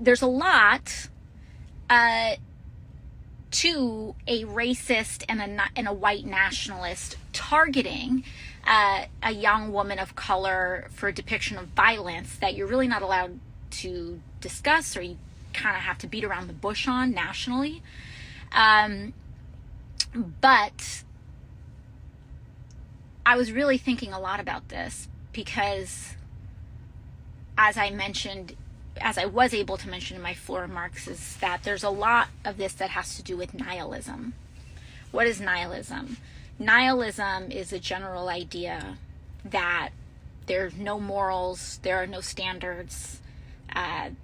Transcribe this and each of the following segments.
there's a lot to a racist and a white nationalist targeting a young woman of color for a depiction of violence that you're really not allowed to discuss, or you kind of have to beat around the bush on nationally. But I was really thinking a lot about this because, as I was able to mention in my floor remarks, is that there's a lot of this that has to do with nihilism. What is nihilism? Nihilism is a general idea that there's no morals, there are no standards,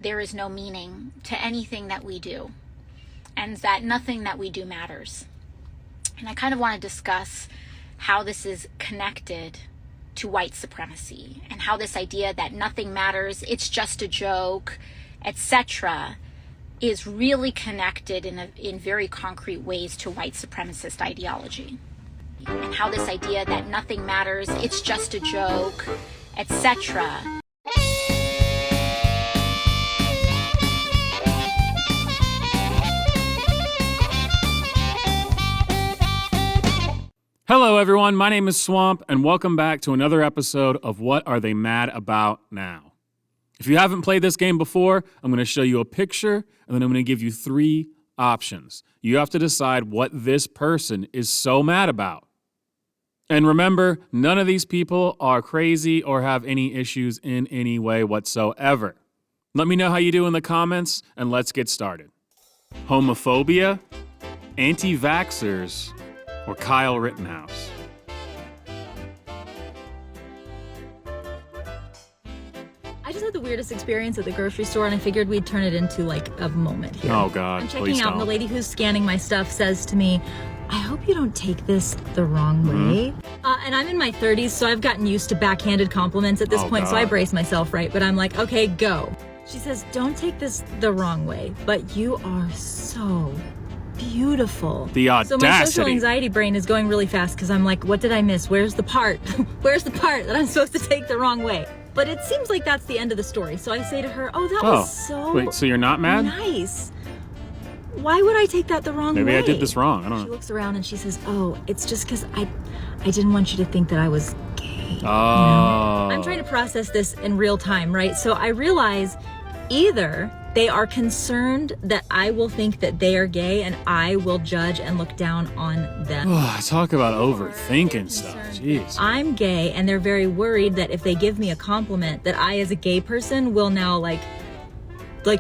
there is no meaning to anything that we do, and that nothing that we do matters. And I kind of want to discuss how this is connected to white supremacy, and how this idea that nothing matters, it's just a joke, etc., is really connected in very concrete ways to white supremacist ideology. And how this idea that nothing matters, it's just a joke, etc. Hello, everyone. My name is Swamp, and welcome back to another episode of What Are They Mad About Now? If you haven't played this game before, I'm going to show you a picture, and then I'm going to give you 3 options. You have to decide what this person is so mad about. And remember, none of these people are crazy or have any issues in any way whatsoever. Let me know how you do in the comments, and let's get started. Homophobia, anti-vaxxers, or Kyle Rittenhouse? I just had the weirdest experience at the grocery store, and I figured we'd turn it into like a moment here. Oh God, I'm please checking out, don't. and the lady who's scanning my stuff says to me, I hope you don't take this the wrong way. And I'm in my 30s, so I've gotten used to backhanded compliments at this point, God. so I brace myself, right? But I'm like, okay, go. She says, don't take this the wrong way, but you are so beautiful. The audacity. So my social anxiety brain is going really fast because I'm like, what did I miss? Where's the part? Where's the part that I'm supposed to take the wrong way? But it seems like that's the end of the story. So I say to her, oh, that was so Wait, so you're not mad? nice. Why would I take that the wrong way? Maybe I did this wrong. I don't She know. looks around and she says, oh, it's just because I didn't want you to think that I was gay. Oh. I'm trying to process this in real time, right? So I realize either they are concerned that I will think that they are gay and I will judge and look down on them. Talk about overthinking stuff. Jeez. I'm gay and they're very worried that if they give me a compliment that I as a gay person will now like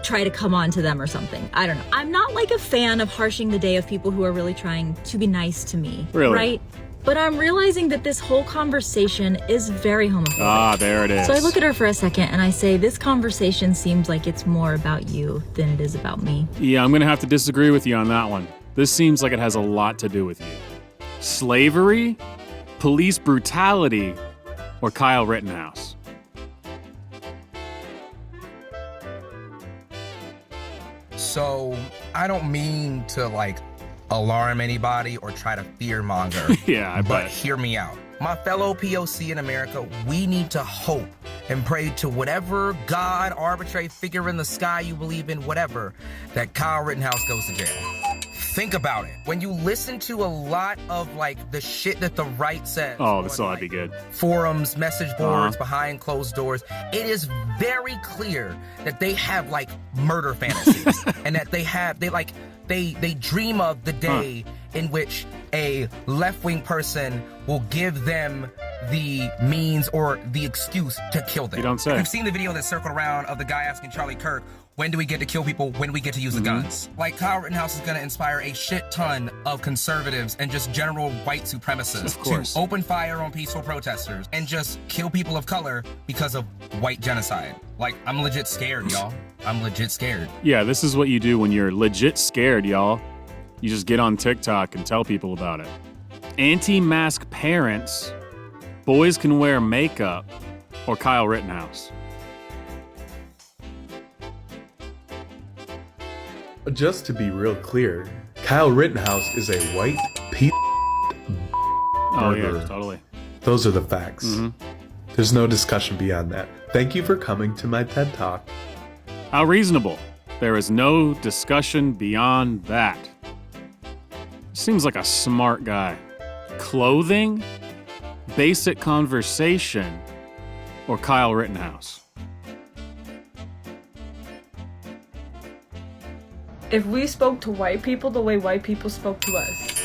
try to come on to them or something. I don't know. I'm not like a fan of harshing the day of people who are really trying to be nice to me. Really? Right? But I'm realizing that this whole conversation is very homophobic. Ah, there it is. So I look at her for a second and I say, this conversation seems like it's more about you than it is about me. Yeah, I'm going to have to disagree with you on that one. This seems like it has a lot to do with you. Slavery, police brutality, or Kyle Rittenhouse? So I don't mean to alarm anybody or try to fear monger. Yeah, I but bet. hear me out. My fellow POC in America, we need to hope and pray to whatever God, arbitrary figure in the sky you believe in, whatever, that Kyle Rittenhouse goes to jail. Think about it. When you listen to a lot of the shit that the right says, Oh, this ought to be good. forums, message boards, behind closed doors, it is very clear that they have murder fantasies and that they dream of the day in which a left-wing person will give them the means or the excuse to kill them. You don't say. You've seen the video that circled around of the guy asking Charlie Kirk, when do we get to kill people? When do we get to use the guns? Kyle Rittenhouse is going to inspire a shit ton of conservatives and just general white supremacists to open fire on peaceful protesters and just kill people of color because of white genocide. I'm legit scared, y'all. I'm legit scared. Yeah, this is what you do when you're legit scared, y'all. You just get on TikTok and tell people about it. Anti-mask parents, boys can wear makeup, or Kyle Rittenhouse? Just to be real clear, Kyle Rittenhouse is a white piece Oh murderer. yeah, totally. Those are the facts. There's no discussion beyond that. Thank you for coming to my TED Talk. How reasonable. There is no discussion beyond that. Seems like a smart guy. Clothing, basic conversation, or Kyle Rittenhouse? If we spoke to white people the way white people spoke to us.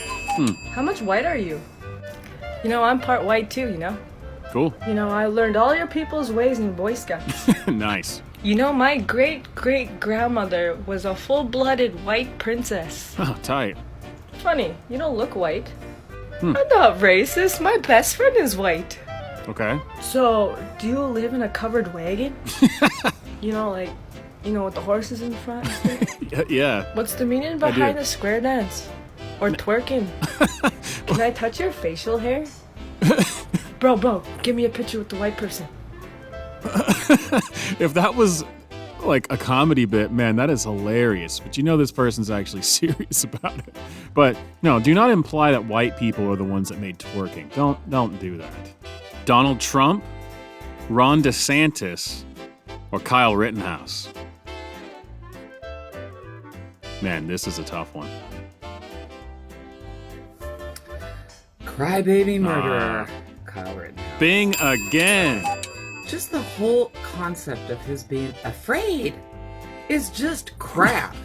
How much white are you? You know, I'm part white too, you know? Cool. You know, I learned all your people's ways in Boy Scouts. Nice. You know, my great-great-grandmother was a full-blooded white princess. Oh, tight. Funny, you don't look white. I'm not racist. My best friend is white. Okay. So, do you live in a covered wagon? You know, like, you know, with the horses in front and stuff? Yeah. What's the meaning behind the square dance? Or twerking? Can I touch your facial hair? Bro, give me a picture with the white person. If that was like a comedy bit, man, that is hilarious. But you know this person's actually serious about it. But no, do not imply that white people are the ones that made twerking. Don't do that. Donald Trump, Ron DeSantis, or Kyle Rittenhouse? Man, this is a tough one. Crybaby murderer, Kyle Rittenhouse. Bing again. Just the whole concept of his being afraid is just crap.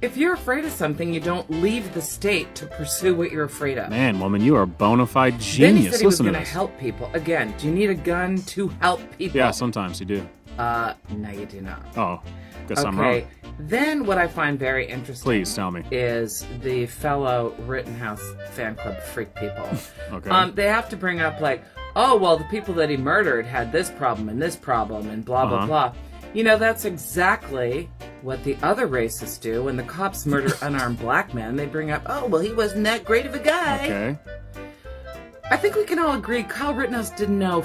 If you're afraid of something, you don't leave the state to pursue what you're afraid of. Man, woman, you are a bona fide genius. Then he said he was Listen to going to this. help people. Again, do you need a gun to help people? Yeah, sometimes you do. No, you do not. Oh, guess I'm wrong. Okay, then what I find very interesting Please tell me. is the fellow Rittenhouse fan club freak people. Okay. They have to bring up like, oh, well, the people that he murdered had this problem and blah, blah, blah. You know, that's exactly what the other racists do. When the cops murder unarmed black men, they bring up, oh, well, he wasn't that great of a guy. Okay. I think we can all agree Kyle Rittenhouse didn't know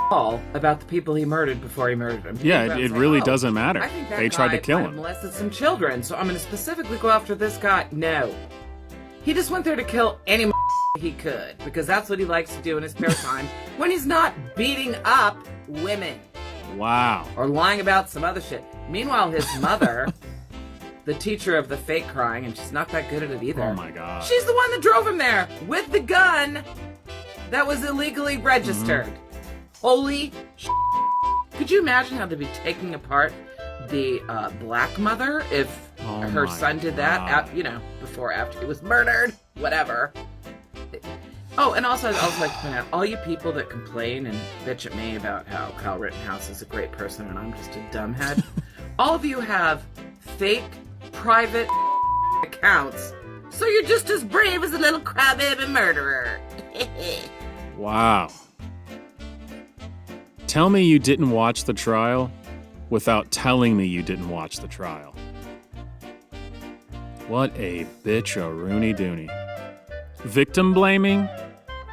all about the people he murdered before he murdered them. Yeah, it really doesn't matter. I think that They tried to guy kill might have him. molested some children, so I'm going to specifically go after this guy. No. He just went there to kill any he could, because that's what he likes to do in his spare time when he's not beating up women. Wow. Or lying about some other shit. Meanwhile, his mother, the teacher of the fake crying, and she's not that good at it either. Oh my God. She's the one that drove him there with the gun that was illegally registered. Holy Could you imagine how to be taking apart the black mother if her son did that, after he was murdered, whatever. Oh, and also I'd also like to point out, all you people that complain and bitch at me about how Kyle Rittenhouse is a great person and I'm just a dumbhead, all of you have fake, private accounts, so you're just as brave as a little crybaby murderer. Wow. Tell me you didn't watch the trial without telling me you didn't watch the trial. What a bitch a Rooney Dooney. Victim blaming,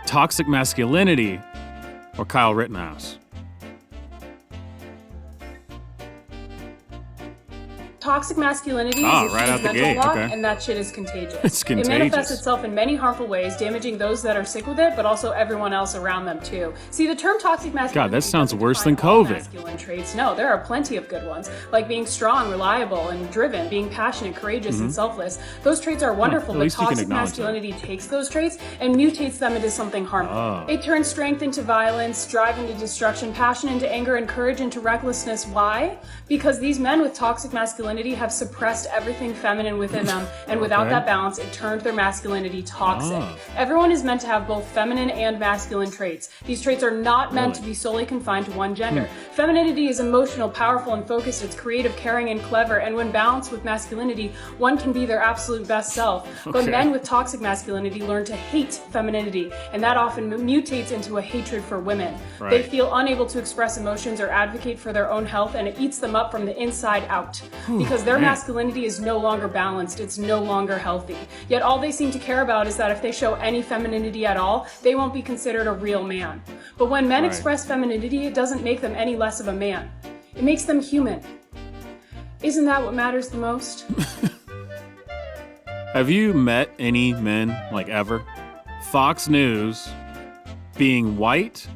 toxic masculinity, or Kyle Rittenhouse? Toxic masculinity Oh, is a right huge out the mental gate, block, okay. and that shit is contagious. It's contagious. It manifests itself in many harmful ways, damaging those that are sick with it, but also everyone else around them too. See, the term toxic masculinity. God, that sounds doesn't worse than define all COVID. Masculine traits. No, there are plenty of good ones, like being strong, reliable, and driven, being passionate, courageous, and selfless. Those traits are wonderful, at but least you can toxic acknowledge masculinity takes those traits and mutates them into something harmful. Oh. It turns strength into violence, drive into destruction, passion into anger, and courage into recklessness. Why? Because these men with toxic masculinity have suppressed everything feminine within them, and without Okay. that balance, it turned their masculinity toxic. Oh. Everyone is meant to have both feminine and masculine traits. These traits are not meant Really? to be solely confined to one gender. Femininity is emotional, powerful, and focused. It's creative, caring, and clever, and when balanced with masculinity, one can be their absolute best self. But Okay. men with toxic masculinity learn to hate femininity, and that often mutates into a hatred for women. They Right. feel unable to express emotions or advocate for their own health, and it eats them up from the inside out. Because their man. masculinity is no longer balanced, it's no longer healthy. Yet all they seem to care about is that if they show any femininity at all, they won't be considered a real man. But when men Right. express femininity, it doesn't make them any less of a man. It makes them human. Isn't that what matters the most? Have you met any men, like ever? Fox News being white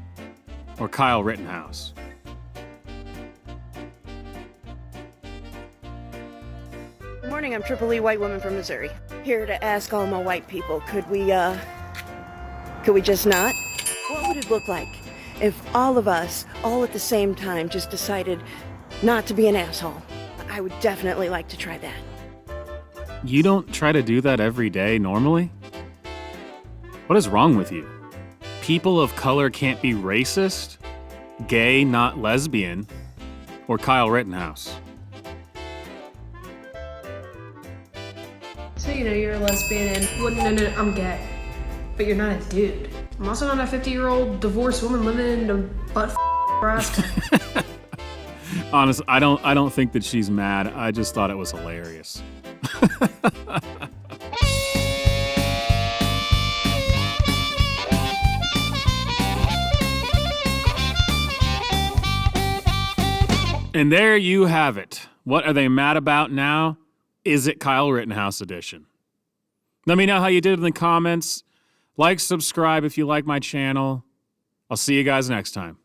or Kyle Rittenhouse? morning, I'm Triple E white woman from Missouri. Here to ask all my white people, could we just not? What would it look like if all of us, all at the same time, just decided not to be an asshole? I would definitely like to try that. You don't try to do that every day normally? What is wrong with you? People of color can't be racist, gay, not lesbian, or Kyle Rittenhouse. So you know you're a lesbian and well, no, I'm gay, but you're not a dude. I'm also not a 50-year-old divorced woman living in a butt Nebraska. Honestly, I don't think that she's mad. I just thought it was hilarious. And there you have it. What are they mad about now? Is it Kyle Rittenhouse edition? Let me know how you did in the comments. Like, subscribe if you like my channel. I'll see you guys next time.